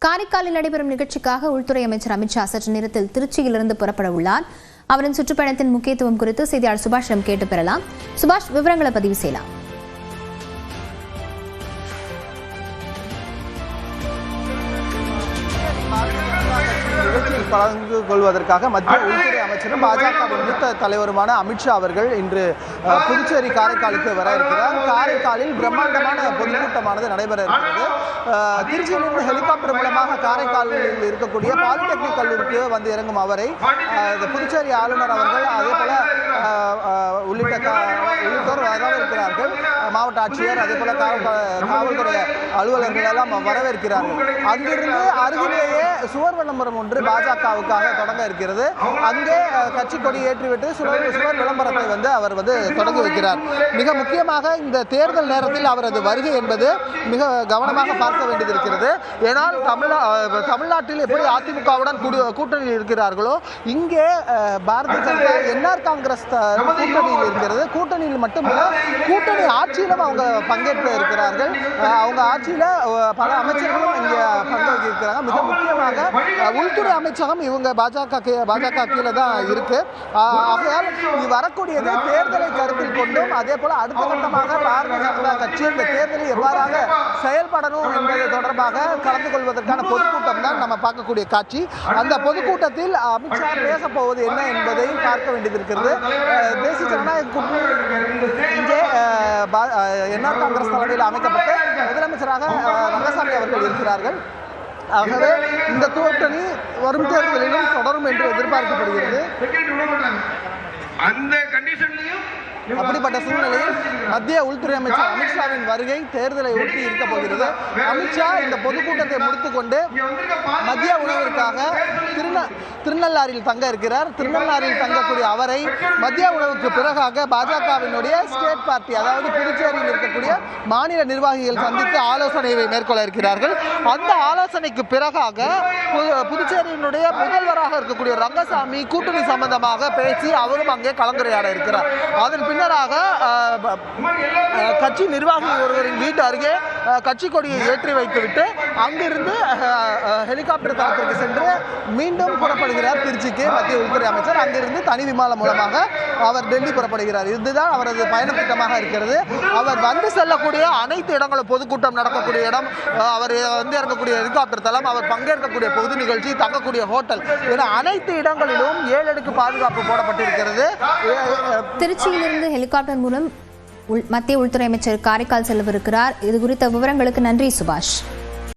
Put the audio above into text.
காரைக்காலில் நடைபெறும் நிகழ்ச்சிக்காக உள்துறை அமைச்சர் அமித்ஷா சற்று நேரத்தில் திருச்சியிலிருந்து புறப்பட உள்ளார். அவரின் சுற்றுப்பயணத்தின் முக்கியத்துவம் குறித்து செய்தியாளர் சுபாஷிடம் கேட்டு பெறலாம். சுபாஷ், விவரங்களை பதிவு செய்யலாம். நிகழ்ச்சியில் கலந்து கொள்வதற்காக மத்திய உள்துறை அமைச்சரும் பாஜகவின் மூத்த தலைவருமான அமித்ஷா அவர்கள் இன்று புதுச்சேரி காரைக்காலுக்கு வர இருக்கிறார். காரைக்காலில் பிரம்மாண்டமான பொதுக்கூட்டமானது நடைபெற இருக்கிறது. திருச்சியிலிருந்து ஹெலிகாப்டர் மூலமாக காரைக்காலில் இருக்கக்கூடிய பாலிடெக்னிக் கல்லூரிக்கு வந்து இறங்கும் அவரை புதுச்சேரி ஆளுநர் அவர்கள் அதே போல உள்ளிட்டோர் வரவேற்கிறார்கள். மாவட்ட ஆட்சியர் அதே போல காவல்துறை அலுவலர்கள் எல்லாம் வரவேற்கிறார்கள். அங்கிருந்து அருகிலேயே சுவர் விளம்பரம் ஒன்று பாஜகவுக்காக தொடங்க இருக்கிறது. அங்கே கட்சி கொடி ஏற்றிவிட்டு சுவர் விளம்பரத்தை அவர் தொடங்கி வைக்கிறார். மிக முக்கியமாக இந்த தேர்தல் நேரத்தில் அவரது வருகை என்பது மிக கவனமாக பார்க்க வேண்டியது இருக்கிறது. ஏனால் தமிழ்நாட்டில் எப்படி அதிமுகவுடன் கூட்டணியில் இருக்கிறார்களோ இங்கே பாரதிய ஜனதா என்ஆர் காங்கிரஸ் கூட்டணியில் இருக்கிறது. கூட்டணியில் மட்டுமல்ல, கூட்டணி ஆட்சியிலும் அவங்க பங்கேற்க இருக்கிறார்கள். அவங்க ஆட்சியில பல அமைச்சர்களும் இங்கே பங்கேற்க இருக்கிறாங்க. மிக முக்கியமாக உள்துறை அமைச்சகம் இவங்க பாஜக கீழே தான் இருக்கு. ஆகையால் இது வரக்கூடியது தேர்தலை கருத்தில் கொண்டும் அதே போல அடுத்த கட்டமாக பாரதிய ஜனதா கட்சி இந்த தேர்தலில் எவ்வாறாக செயல்படணும் என்பது தொடர்பாக கலந்து கொள்வதற்கான பொதுக்கூட்டம் தான் நம்ம பார்க்கக்கூடிய காட்சி. அந்த பொதுக்கூட்டத்தில் அமித்ஷா பேச போவது என்ன என்பதையும் பார்க்க வேண்டியது இருக்கிறது. தேசிய ஜனநாயக கூட்டணி இங்கே என்ஆர் காங்கிரஸ் தலைமையில் அமைக்கப்பட்டு முதலமைச்சராக ரங்கசாமி அவர்கள் இருக்கிறார்கள். ஆகவே இந்த கூட்டணி வரும் தேர்தலிலும் தொடரும் என்று எதிர்பார்க்கப்படுகிறது. அப்படிப்பட்ட சூழ்நிலையில் மத்திய உள்துறை அமைச்சர் அமித்ஷாவின் வருகை தேர்தலை ஒட்டி இருக்க போகிறது. அமித்ஷா இந்த பொதுக்கூட்டத்தை முடித்துக் கொண்டு மத்திய உணவிற்காக திருநள்ளாரில் தங்க இருக்கிறார். திருநள்ளாரில் தங்கக்கூடிய அவரை மத்திய உணவுக்கு பிறகாக பாஜகவினுடைய ஸ்டேட் பார்ட்டி, அதாவது புதுச்சேரியில் இருக்கக்கூடிய மாநில நிர்வாகிகள் சந்தித்து ஆலோசனையை மேற்கொள்ள இருக்கிறார்கள். அந்த ஆலோசனைக்கு பிறகாக புதுச்சேரியினுடைய முதல்வராக இருக்கக்கூடிய ரங்கசாமி கூட்டணி சம்பந்தமாக பேசி அவரும் அங்கே கலந்துரையாட இருக்கிறார். அதன் பின்னராக கட்சி நிர்வாகி ஒருவரின் வீட்டு அருகே கட்சி கொடியை ஏற்றி வைத்துவிட்டு அங்கிருந்து ஹெலிகாப்டர் தளத்திற்கு சென்று மீண்டும் புறப்படுகிறார் திருச்சிக்கு மத்திய உள்துறை அமைச்சர். அங்கிருந்து தனி விமானம் மூலமாக அவர் டெல்லி புறப்படுகிறார். இதுதான் அவரது பயண திட்டமாக இருக்கிறது. அவர் வந்து செல்லக்கூடிய அனைத்து இடங்களும் பொதுக்கூட்டம் நடக்கக்கூடிய இடம், அவர் இறங்கக்கூடிய ஹெலிகாப்டர் தளம், அவர் பங்கேற்கக்கூடிய பொது நிகழ்ச்சி, தங்கக்கூடிய ஹோட்டல் என அனைத்து இடங்களிலும் 7 அடுக்கு பாதுகாப்பு போடப்பட்டிருக்கிறது. திருச்சியிலிருந்து ஹெலிகாப்டர் மூலம் மத்திய உள்துறை அமைச்சர் காரைக்கால் செல்லவிருக்கிறார். இது குறித்த விவரங்களுக்கு நன்றி சுபாஷ்.